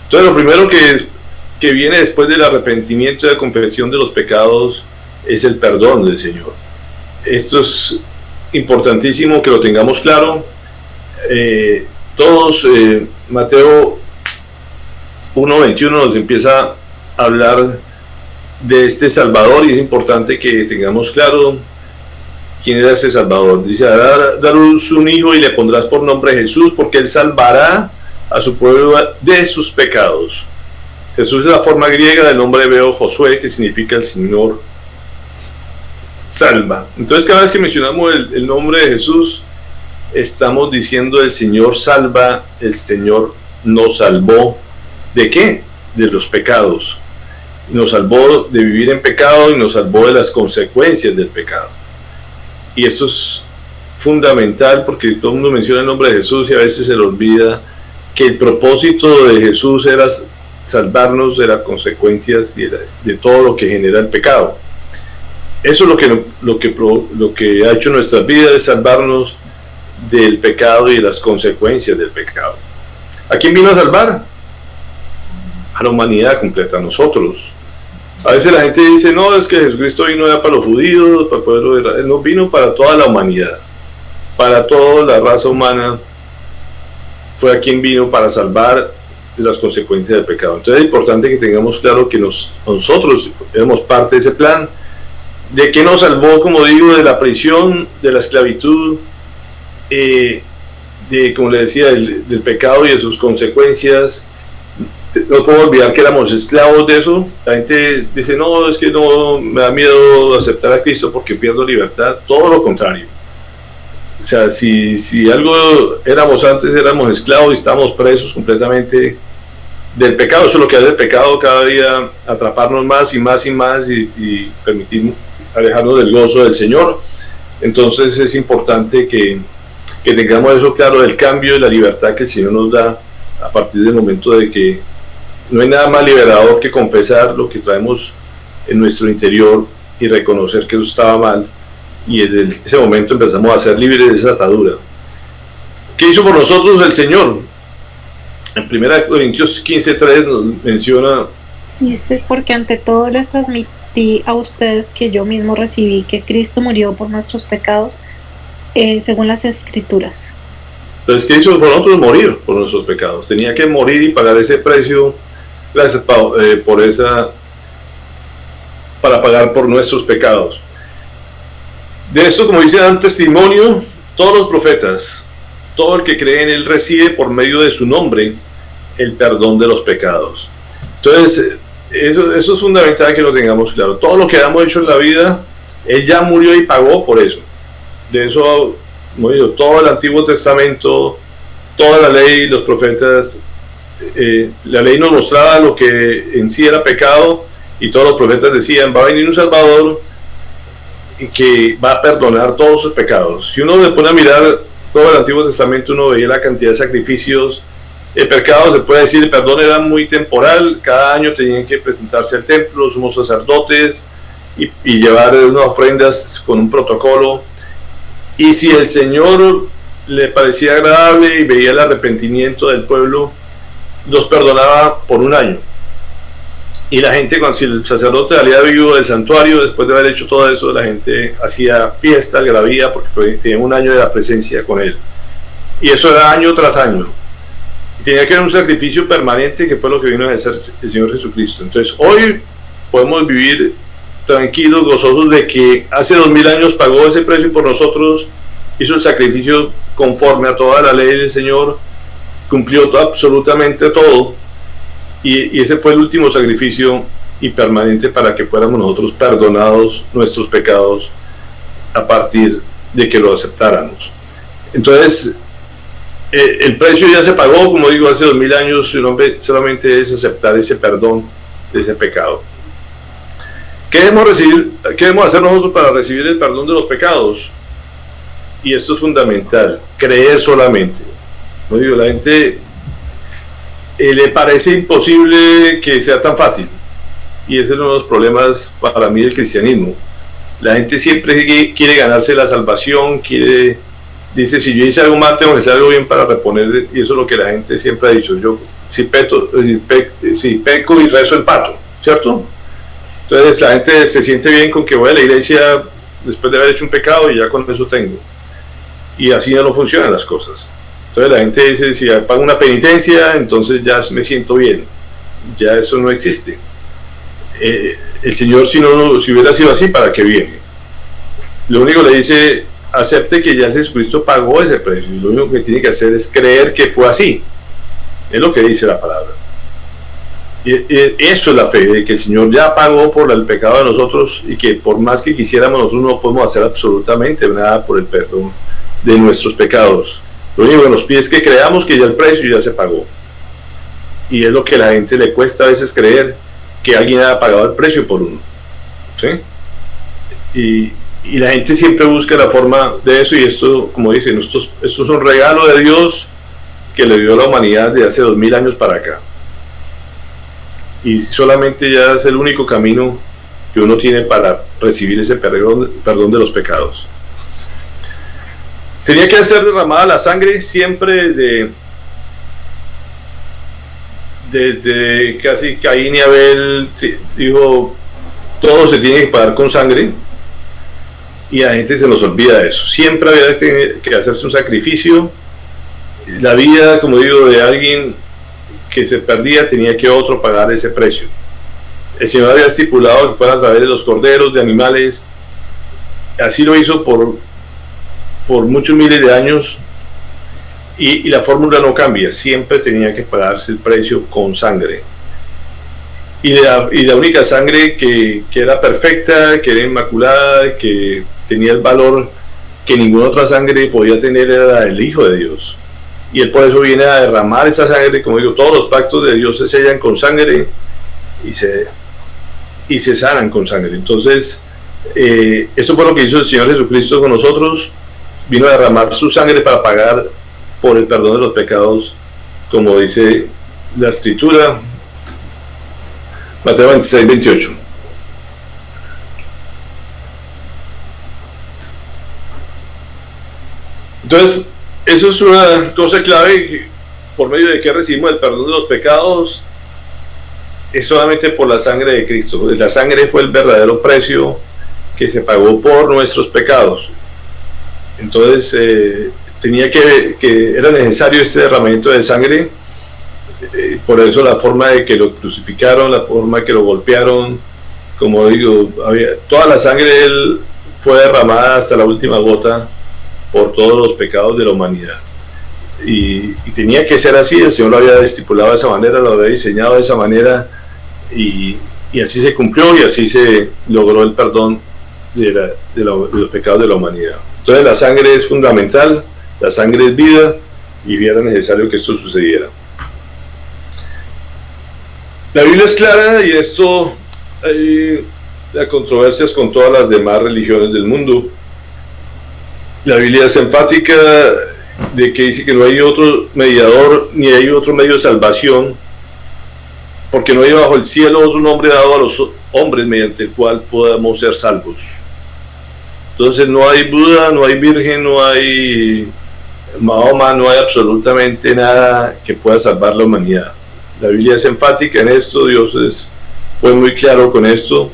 Speaker 1: Entonces lo primero que viene después del arrepentimiento y la confesión de los pecados es el perdón del Señor. Esto es importantísimo que lo tengamos claro. Mateo 1:21 nos empieza a hablar de este Salvador y es importante que tengamos claro quién era ese Salvador. Dice, darás un hijo y le pondrás por nombre Jesús, porque él salvará a su pueblo de sus pecados. Jesús es la forma griega del nombre hebreo Josué, que significa el Señor salva. Entonces cada vez que mencionamos el nombre de Jesús, estamos diciendo el Señor salva, el Señor nos salvó. ¿De qué? De los pecados. Nos salvó de vivir en pecado y nos salvó de las consecuencias del pecado. Y esto es fundamental porque todo el mundo menciona el nombre de Jesús y a veces se le olvida que el propósito de Jesús era salvarnos de las consecuencias y de todo lo que genera el pecado. Eso es lo que ha hecho nuestras vidas, es salvarnos del pecado y de las consecuencias del pecado. ¿A quién vino a salvar? A la humanidad completa, a nosotros. A veces la gente dice, no, es que Jesucristo vino ya para los judíos, para el pueblo de Israel. No, vino para toda la humanidad, para toda la raza humana. Fue a quien vino para salvar de las consecuencias del pecado. Entonces es importante que tengamos claro que nosotros éramos parte de ese plan, de que nos salvó, como digo, de la prisión, de la esclavitud, como le decía, del pecado y de sus consecuencias. No puedo olvidar que éramos esclavos de eso. La gente dice, no, es que no me da miedo aceptar a Cristo porque pierdo libertad. Todo lo contrario. O sea, si algo éramos antes, éramos esclavos y estábamos presos completamente del pecado. Eso es lo que hace el pecado cada día, atraparnos más y más y más y permitir alejarnos del gozo del Señor. Entonces es importante que tengamos eso claro, del cambio y la libertad que el Señor nos da a partir del momento de que no hay nada más liberador que confesar lo que traemos en nuestro interior y reconocer que eso estaba mal, y desde ese momento empezamos a ser libres de esa atadura. ¿Qué hizo por nosotros el Señor? En 1 Corintios 15:3 nos menciona,
Speaker 4: dice, porque ante todo les transmití a ustedes que yo mismo recibí que Cristo murió por nuestros pecados, según las Escrituras.
Speaker 1: Entonces, ¿qué hizo por nosotros? Morir por nuestros pecados. Tenía que morir y pagar ese precio, gracias para pagar por nuestros pecados. De esto, como dice, dan testimonio todos los profetas. Todo el que cree en él recibe por medio de su nombre el perdón de los pecados. Entonces, eso es fundamental que lo tengamos claro. Todo lo que hemos hecho en la vida, él ya murió y pagó por eso. De eso, como digo, todo el Antiguo Testamento, toda la ley, los profetas la ley nos mostraba lo que en sí era pecado, y todos los profetas decían, va a venir un Salvador y que va a perdonar todos sus pecados. Si uno se pone a mirar todo el Antiguo Testamento, uno veía la cantidad de sacrificios. El pecado, se puede decir, el perdón era muy temporal. Cada año tenían que presentarse al templo los sumos sacerdotes y llevar unas ofrendas con un protocolo. Y si el Señor le parecía agradable y veía el arrepentimiento del pueblo, los perdonaba por un año. Y la gente, cuando si el sacerdote salía vivo del santuario, después de haber hecho todo eso, la gente hacía fiesta, algarabía, porque tenía un año de la presencia con él. Y eso era año tras año. Y tenía que haber un sacrificio permanente, que fue lo que vino a hacer el Señor Jesucristo. Entonces, hoy podemos vivir tranquilos, gozosos de que hace 2000 años pagó ese precio por nosotros, hizo el sacrificio conforme a toda la ley del Señor, cumplió absolutamente todo. Y ese fue el último sacrificio y permanente para que fuéramos nosotros perdonados nuestros pecados a partir de que lo aceptáramos. Entonces, el precio ya se pagó, como digo, hace 2000 años, solamente es aceptar ese perdón de ese pecado. ¿Qué debemos hacer nosotros para recibir el perdón de los pecados? Y esto es fundamental, creer solamente. Como digo, la gente le parece imposible que sea tan fácil, y ese es uno de los problemas para mí del cristianismo. La gente siempre quiere ganarse la salvación, dice, si yo hice algo mal, tengo que hacer algo bien para reponer, y eso es lo que la gente siempre ha dicho. Yo si peco y rezo empato, ¿cierto? Entonces la gente se siente bien con que voy a la iglesia después de haber hecho un pecado y ya con eso tengo, y así no funcionan las cosas. Entonces la gente dice, si pago una penitencia, entonces ya me siento bien. Ya eso no existe. El Señor, si hubiera sido así, ¿para qué viene? Lo único que le dice, acepte que ya Jesucristo pagó ese precio, y lo único que tiene que hacer es creer que fue así. Es lo que dice la palabra. Y eso es la fe, de que el Señor ya pagó por el pecado de nosotros, y que por más que quisiéramos, nosotros no podemos hacer absolutamente nada por el perdón de nuestros pecados. Lo único que nos pide es que creamos que ya el precio ya se pagó. Y es lo que a la gente le cuesta a veces creer, que alguien haya pagado el precio por uno. ¿Sí? Y la gente siempre busca la forma de eso, y esto, como dicen, esto es un regalo de Dios que le dio a la humanidad de hace 2000 años para acá. Y solamente ya es el único camino que uno tiene para recibir ese perdón de los pecados. Tenía que ser derramada la sangre siempre desde casi Caín y Abel. Dijo, todo se tiene que pagar con sangre, y a la gente se nos olvida de eso. Siempre había que hacerse un sacrificio. La vida, como digo, de alguien que se perdía, tenía que otro pagar ese precio. El Señor había estipulado que fuera a través de los corderos, de animales. Así lo hizo por muchos miles de años, y la fórmula no cambia. Siempre tenía que pagarse el precio con sangre, y la única sangre que era perfecta, que era inmaculada, que tenía el valor que ninguna otra sangre podía tener, era la del Hijo de Dios. Y Él por eso viene a derramar esa sangre. Como digo, todos los pactos de Dios se sellan con sangre y se sanan con sangre. Entonces eso fue lo que hizo el Señor Jesucristo con nosotros. Vino a derramar su sangre para pagar por el perdón de los pecados, como dice la Escritura, Mateo 26, 28. Entonces, eso es una cosa clave, por medio de que recibimos el perdón de los pecados, es solamente por la sangre de Cristo. La sangre fue el verdadero precio que se pagó por nuestros pecados. Entonces era necesario este derramamiento de sangre. Por eso la forma de que lo crucificaron, la forma que lo golpearon, como digo, toda la sangre de Él fue derramada hasta la última gota por todos los pecados de la humanidad. Y tenía que ser así. El Señor lo había estipulado de esa manera, lo había diseñado de esa manera, y así se cumplió, y así se logró el perdón de los pecados de la humanidad. Entonces la sangre es fundamental, la sangre es vida, y era necesario que esto sucediera. La Biblia es clara y esto hay controversias con todas las demás religiones del mundo. La Biblia es enfática de que dice que no hay otro mediador ni hay otro medio de salvación, porque no hay bajo el cielo otro nombre dado a los hombres mediante el cual podamos ser salvos. Entonces no hay Buda, no hay Virgen, no hay Mahoma, no hay absolutamente nada que pueda salvar la humanidad. La Biblia es enfática en esto, Dios fue muy claro con esto.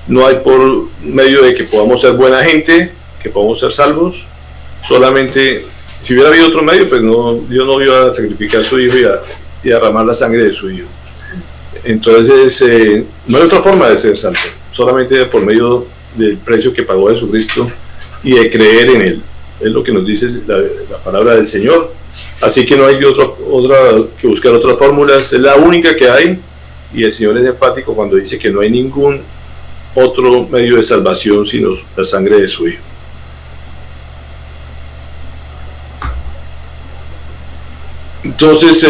Speaker 1: No hay por medio de que podamos ser buena gente, que podamos ser salvos. Solamente, si hubiera habido otro medio, pues no, Dios no iba a sacrificar a su hijo y a derramar la sangre de su hijo. Entonces, no hay otra forma de ser salvo, solamente por medio del precio que pagó Jesucristo y de creer en Él. Es lo que nos dice la palabra del Señor. Así que no hay otra que buscar otras fórmulas, es la única que hay, y el Señor es enfático cuando dice que no hay ningún otro medio de salvación sino la sangre de su Hijo. Entonces,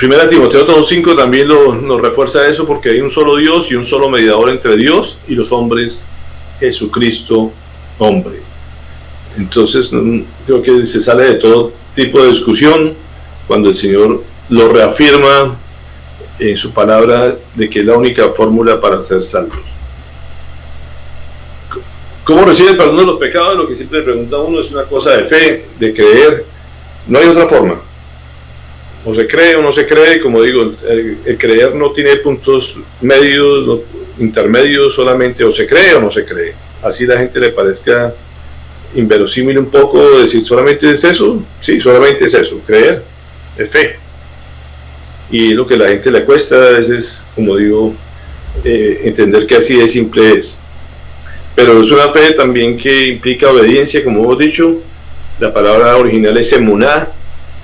Speaker 1: 1 Timoteo 2:5 también nos refuerza eso, porque hay un solo Dios y un solo mediador entre Dios y los hombres, Jesucristo, hombre. Entonces, creo que se sale de todo tipo de discusión cuando el Señor lo reafirma en su palabra de que es la única fórmula para ser salvos. ¿Cómo recibe el perdón de los pecados? Lo que siempre le pregunta a uno es una cosa de fe, de creer. No hay otra forma. O se cree o no se cree, como digo, el creer no tiene puntos medios, no, intermedios, solamente o se cree o no se cree. Así la gente le parezca inverosímil un poco decir solamente es eso. Sí, solamente es eso, creer es fe. Y lo que a la gente le cuesta a veces, como digo, entender que así de simple es. Pero es una fe también que implica obediencia, como hemos dicho. La palabra original es emuná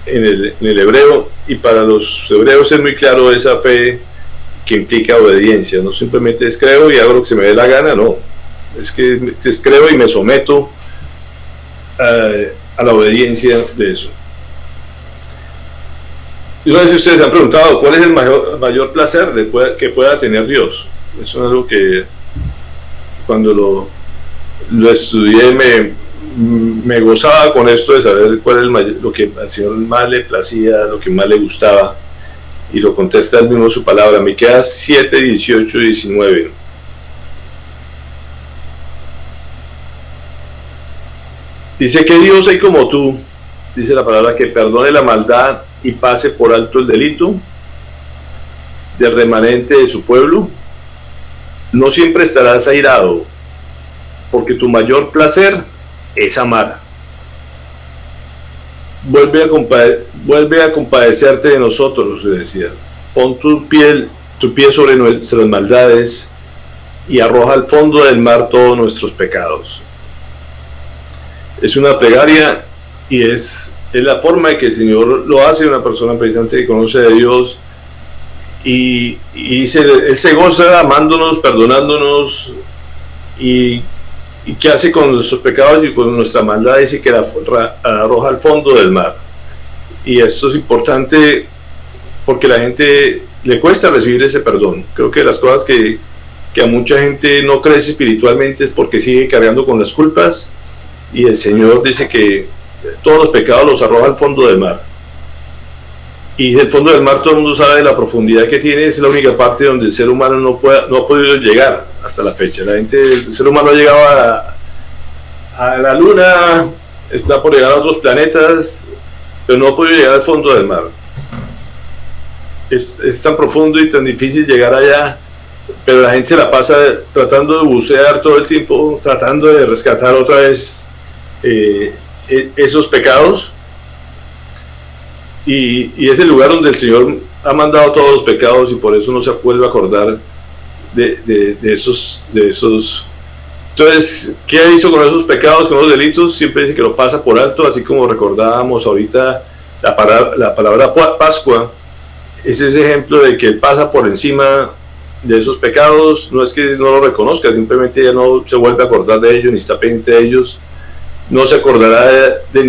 Speaker 1: en el hebreo, y para los hebreos es muy claro esa fe que implica obediencia. No simplemente es creo y hago lo que se me dé la gana, no. Es que es creo y me someto a la obediencia de eso. Y una vez ustedes se han preguntado cuál es el mayor placer que pueda tener Dios. Eso es algo que cuando lo estudié me gozaba con esto de saber cuál es lo que al Señor más le placía, lo que más le gustaba, y lo contesta él mismo en su palabra. Miqueas 7, 18 y 19. Dice: ¿qué Dios hay como tú? Dice la palabra, que perdone la maldad y pase por alto el delito del remanente de su pueblo. No siempre estarás airado, porque tu mayor placer es amar. Vuelve a compadecerte de nosotros, le decía. Pon tu pie sobre nuestras maldades y arroja al fondo del mar todos nuestros pecados. Es una plegaria y es la forma en que el Señor lo hace, una persona precisamente que conoce de Dios, y Él se goza amándonos, perdonándonos, y ¿qué hace con nuestros pecados y con nuestra maldad? Dice que la arroja al fondo del mar. Y esto es importante porque a la gente le cuesta recibir ese perdón. Creo que las cosas que a mucha gente no crece espiritualmente es porque sigue cargando con las culpas, y el Señor dice que todos los pecados los arroja al fondo del mar. Y el fondo del mar, todo el mundo sabe la profundidad que tiene, es la única parte donde el ser humano no ha podido llegar hasta la fecha. El ser humano ha llegado a la luna, está por llegar a otros planetas, pero no ha podido llegar al fondo del mar. Es tan profundo y tan difícil llegar allá, pero la gente la pasa tratando de bucear todo el tiempo, tratando de rescatar otra vez esos pecados. Y es el lugar donde el Señor ha mandado todos los pecados, y por eso no se vuelve a acordar de esos. Entonces, ¿qué ha hecho con esos pecados, con los delitos? Siempre dice que lo pasa por alto, así como recordábamos ahorita la palabra Pascua. Es ese ejemplo de que Él pasa por encima de esos pecados. No es que no lo reconozca, simplemente ya no se vuelve a acordar de ellos, ni está pendiente de ellos. No se acordará de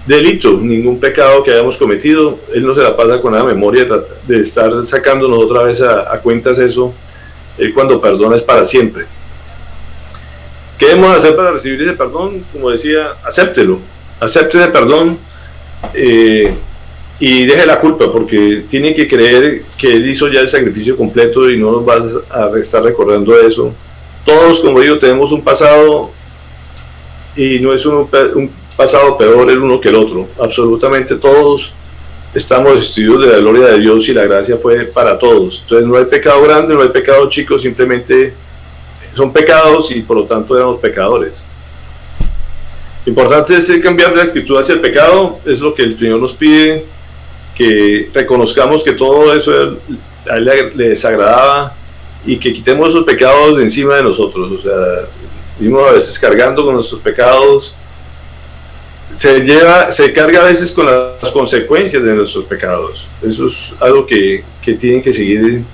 Speaker 1: delito, ningún pecado que hayamos cometido. Él no se la pasa con la memoria de estar sacándonos otra vez a cuentas eso. Él cuando perdona es para siempre. ¿Qué debemos hacer para recibir ese perdón? Como decía, acéptelo, acepte ese perdón y deje la culpa, porque tiene que creer que Él hizo ya el sacrificio completo y no nos vas a estar recordando eso. Todos, como digo, tenemos un pasado y no es un pasado peor el uno que el otro. Absolutamente todos estamos vestidos de la gloria de Dios y la gracia fue para todos. Entonces no hay pecado grande, no hay pecado chico, simplemente son pecados y por lo tanto éramos pecadores. Importante es cambiar de actitud hacia el pecado, es lo que el Señor nos pide, que reconozcamos que todo eso a Él le desagradaba y que quitemos esos pecados de encima de nosotros. O sea, vivimos a veces cargando con nuestros pecados, se carga a veces con las consecuencias de nuestros pecados. Eso es algo que tienen que seguir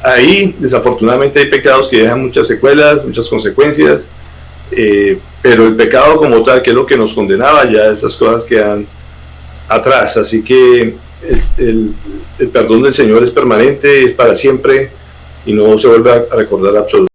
Speaker 1: ahí. Desafortunadamente hay pecados que dejan muchas secuelas, muchas consecuencias, pero el pecado como tal, que es lo que nos condenaba, ya esas cosas quedan atrás. Así que el perdón del Señor es permanente, es para siempre y no se vuelve a recordar absolutamente.